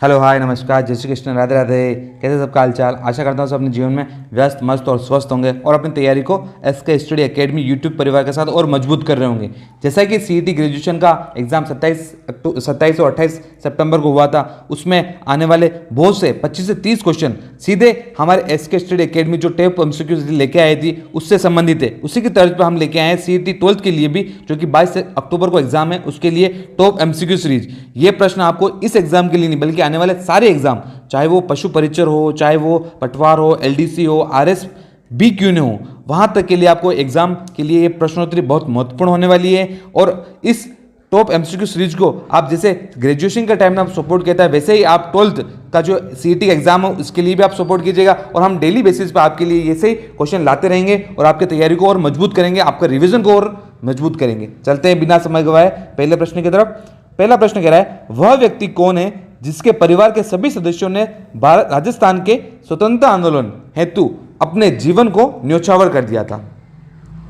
Hello hi नमस्कार जय श्री कृष्ण राधे राधे। कैसे सबका हाल चाल। आशा करता हूँ सब अपने जीवन में व्यस्त मस्त और स्वस्थ होंगे और अपनी तैयारी को एसके स्टडी एकेडमी यूट्यूब परिवार के साथ और मजबूत कर रहे होंगे। जैसा कि सीईटी ग्रेजुएशन का एग्जाम 27 और 28 सितंबर को हुआ था, उसमें आने वाले बहुत से 25 से 30 क्वेश्चन सीधे हमारे एसके स्टडी एकेडमी जो टेप एमसीक्यूज लेके आई थी उससे संबंधित है। उसी की तर्ज पर हम लेके आए हैं सीईटी 12th के लिए भी, जो कि 22 अक्टूबर को एग्जाम है, उसके लिए टॉप एमसीक्यू सीरीज। ये प्रश्न आपको इस एग्जाम के लिए नहीं बल्कि आने वाले सारे एग्जाम, चाहे वो पशु परिचर हो, चाहे वो पटवार हो, एलडीसी हो, आरएस भी क्यों नहीं हो, वहां तक के लिए आपको एग्जाम के लिए ये प्रश्नोत्तरी बहुत महत्वपूर्ण होने वाली है। और इस टॉप एमसीक्यू सीरीज को आप जैसे ग्रेजुएशन का टाइम में आप सपोर्ट कहता है, वैसे ही आप 12th का जो सीईटी एग्जाम है उसके लिए भी आप सपोर्ट कीजिएगा। और हम डेली बेसिस पे आपके लिए ऐसे ही क्वेश्चन लाते रहेंगे और आपकी तैयारी को और मजबूत करेंगे, आपका रिविजन को और मजबूत करेंगे। चलते हैं बिना समय गवाए पहले प्रश्न की तरफ। पहला प्रश्न कह रहा है, वह व्यक्ति कौन है जिसके परिवार के सभी सदस्यों ने राजस्थान के स्वतंत्रता आंदोलन हेतु अपने जीवन को न्योछावर कर दिया था।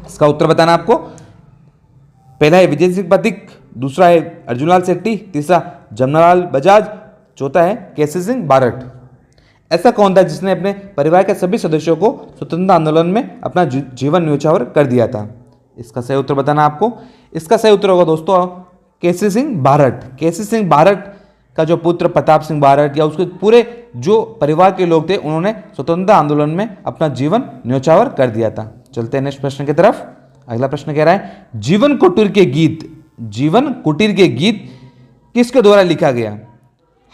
इसका उत्तर बताना आपको। पहला है विजय सिंह पथिक, दूसरा है अर्जुनलाल शेट्टी, तीसरा जमनालाल बजाज, चौथा है केसी सिंह बारट। ऐसा कौन था जिसने अपने परिवार के सभी सदस्यों को स्वतंत्रता आंदोलन में अपना जीवन न्योछावर कर दिया था? इसका सही उत्तर बताना आपको। इसका सही उत्तर होगा दोस्तों केसी सिंह बारट। केसी सिंह बारट का जो पुत्र प्रताप सिंह बारट या उसके पूरे जो परिवार के लोग थे, उन्होंने स्वतंत्रता आंदोलन में अपना जीवन न्योछावर कर दिया था। चलते हैं नेक्स्ट प्रश्न की तरफ। अगला प्रश्न कह रहा है, जीवन कुटीर के गीत किसके द्वारा लिखा गया?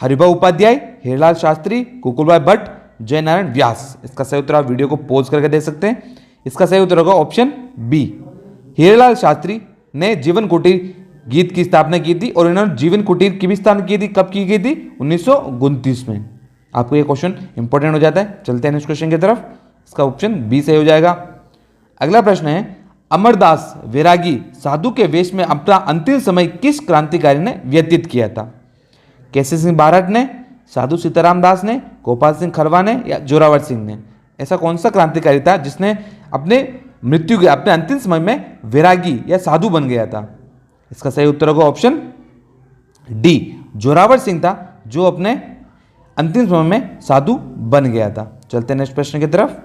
हरिभाऊ उपाध्याय, हीरलाल शास्त्री, कुकुलभाई भट्ट, जयनारायण व्यास। इसका सही उत्तर आप वीडियो को पॉज करके दे सकते हैं। इसका सही उत्तर होगा ऑप्शन बी, हीरलाल शास्त्री ने जीवन कुटीर गीत की स्थापना की थी। और इन्होंने जीवन कुटीर की भी स्थापना की थी। कब की गई थी? 1929 में। आपको ये क्वेश्चन इंपॉर्टेंट हो जाता है। चलते हैं नेक्स्ट क्वेश्चन की तरफ। इसका ऑप्शन बी सही हो जाएगा। अगला प्रश्न है, अमरदास वैरागी साधु के वेश में अपना अंतिम समय किस क्रांतिकारी ने व्यतीत किया था? केसी सिंह बारट ने, साधु सीताराम दास ने, गोपाल सिंह खरवा ने या जोरावर सिंह ने? ऐसा कौन सा क्रांतिकारी था जिसने अपने अंतिम समय में वैरागी या साधु बन गया था? इसका सही उत्तर होगा ऑप्शन डी, जोरावर सिंह था जो अपने अंतिम समय में साधु बन गया था। चलते हैं नेक्स्ट प्रश्न की तरफ।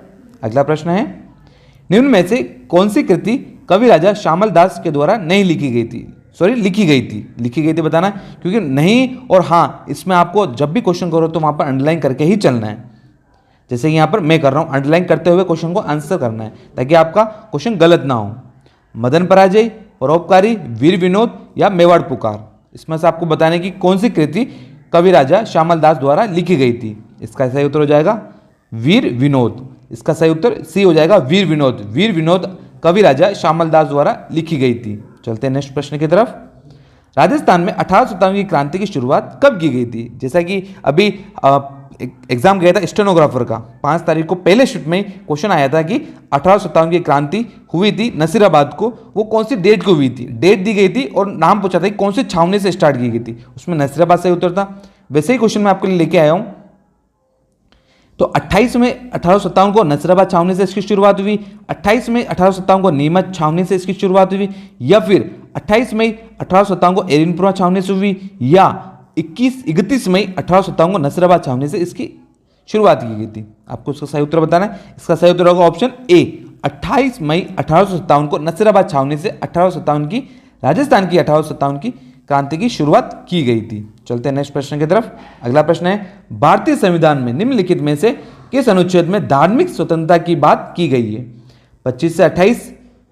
अगला प्रश्न है, निम्न में से कौन सी कृति कवि राजा श्यामल दास के द्वारा नहीं लिखी गई थी बताना, क्योंकि नहीं और हाँ इसमें आपको जब भी क्वेश्चन करो तो वहां पर अंडरलाइन करके ही चलना है। जैसे यहां पर मैं कर रहा हूं, अंडरलाइन करते हुए क्वेश्चन को आंसर करना है ताकि आपका क्वेश्चन गलत ना हो। मदन पराजय, परोपकारी, वीर विनोद या मेवाड़ पुकार, इसमें से आपको बताने की कौन सी कृति कवि राजा श्यामल दास द्वारा लिखी गई थी? इसका सही उत्तर हो जाएगा वीर विनोद। इसका सही उत्तर सी हो जाएगा वीर विनोद। वीर विनोद कवि राजा श्यामल दास द्वारा लिखी गई थी। चलते हैं नेक्स्ट प्रश्न की तरफ। राजस्थान में 1857 की क्रांति की शुरुआत कब की गई थी? जैसा कि अभी एग्जाम गया था स्टेनोग्राफर का, 5 तारीख को पहले शिफ्ट में क्वेश्चन आया था कि 1857 की क्रांति हुई थी नसीराबाद को, वो कौन सी डेट को हुई थी? डेट दी गई थी और नाम पूछा था कि कौन सी छावनी से स्टार्ट की गई थी, उसमें नसीराबाद सही उत्तर था। वैसे ही क्वेश्चन मैं आपके लिए लेके आया हूं। तो 28 में 1857 को नसीराबाद छावनी से इसकी शुरुआत हुई, 28 में 1857 को नीमच छावनी से इसकी शुरुआत हुई, या फिर 28 मई 1857 को एरिनपुरा छावनी से हुई, या 31 मई 1857 को नसीराबाद छावनी से इसकी शुरुआत की गई थी? आपको इसका सही उत्तर बताना है। इसका सही उत्तर होगा ऑप्शन ए, 28 मई 1857 को नसीराबाद छावनी से 1857 की राजस्थान की 1857 की क्रांति की शुरुआत की गई थी। चलते हैं नेक्स्ट प्रश्न की तरफ। अगला प्रश्न है, भारतीय संविधान में निम्नलिखित में से किस अनुच्छेद में धार्मिक स्वतंत्रता की बात की गई है? 25 से 28,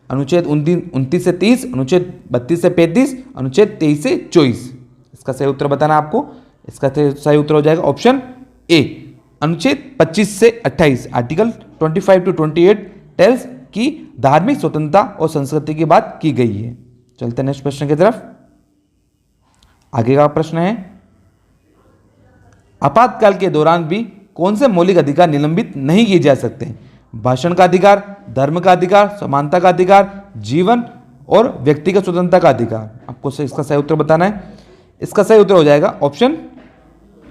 अनुच्छेद 29 से 30, अनुच्छेद 32 से 35, अनुच्छेद 23 से 24? इसका सही उत्तर बताना आपको। इसका सही उत्तर हो जाएगा ऑप्शन ए, अनुच्छेद 25 से 28। आर्टिकल 25 to 28 टेल्स की धार्मिक स्वतंत्रता और संस्कृति की बात की गई है। चलते हैं नेक्स्ट प्रश्न की तरफ। आगे का प्रश्न है, आपातकाल के दौरान भी कौन से मौलिक अधिकार निलंबित नहीं किए जा सकते? भाषण का अधिकार, धर्म का अधिकार, समानता का अधिकार, जीवन और व्यक्तिगत स्वतंत्रता का अधिकार? आपको इसका सही उत्तर बताना है। इसका सही उत्तर हो जाएगा ऑप्शन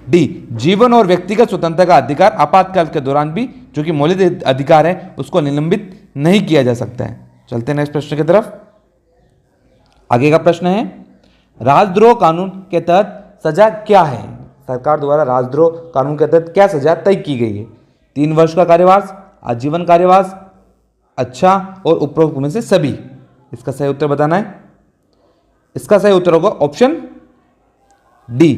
डी, जीवन और व्यक्तिगत स्वतंत्रता का अधिकार आपातकाल के दौरान भी जो कि मौलिक अधिकार है उसको निलंबित नहीं किया जा सकता है। चलते हैं नेक्स्ट प्रश्न की तरफ। आगे का प्रश्न है, राजद्रोह कानून के तहत सजा क्या है? सरकार द्वारा राजद्रोह कानून के तहत क्या सजा तय की गई है? 3 वर्ष का कारावास, आजीवन कारावास, अच्छा और उपरोक्त में से सभी। इसका सही उत्तर बताना है। इसका सही उत्तर होगा ऑप्शन डी,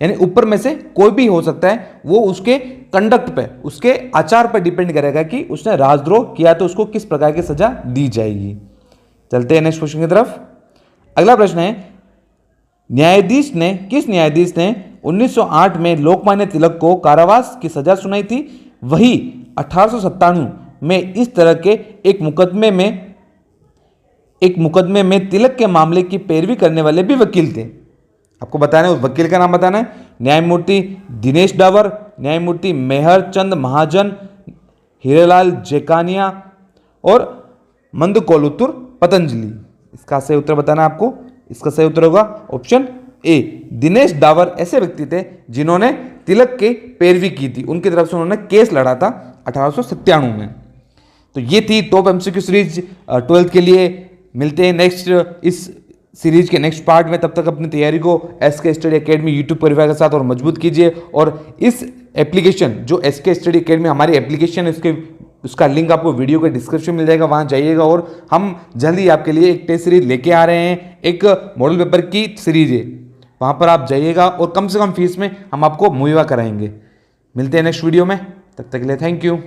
यानी ऊपर में से कोई भी हो सकता है। वो उसके कंडक्ट पे, उसके आचार पर डिपेंड करेगा कि उसने राजद्रोह किया तो उसको किस प्रकार की सजा दी जाएगी। चलते हैं नेक्स्ट क्वेश्चन की तरफ। अगला प्रश्न है, किस न्यायाधीश ने 1908 में लोकमान्य तिलक को कारावास की सजा सुनाई थी? वही 1897 में इस तरह के एक मुकदमे में तिलक के मामले की पैरवी करने वाले भी वकील थे। आपको बताना है, उस वकील का नाम बताना है। न्यायमूर्ति दिनेश डावर, न्यायमूर्ति मेहर चंद महाजन, हीरेलाल जेकानिया और मंदकोलुतुर पतंजलि। इसका सही उत्तर बताना है आपको। इसका सही उत्तर होगा ऑप्शन ए, दिनेश डावर ऐसे व्यक्ति थे जिन्होंने तिलक की पैरवी की थी। उनकी तरफ से उन्होंने केस लड़ा था 1897 में। तो ये थी टॉप एमसीक्यू सीरीज 12th के लिए। मिलते हैं नेक्स्ट इस सीरीज के नेक्स्ट पार्ट में। तब तक अपनी तैयारी को एसके स्टडी एकेडमी यूट्यूब परिवार के साथ और मजबूत कीजिए। और इस एप्लीकेशन जो एसके स्टडी एकेडमी हमारी एप्लीकेशन है, उसका लिंक आपको वीडियो के डिस्क्रिप्शन में मिल जाएगा, वहाँ जाइएगा। और हम जल्दी आपके लिए एक टेस्ट सीरीज लेके आ रहे हैं, एक मॉडल पेपर की सीरीज है, वहाँ पर आप जाइएगा और कम से कम फीस में हम आपको मुहैया कराएंगे। मिलते हैं नेक्स्ट वीडियो में, तब तक के लिए थैंक यू।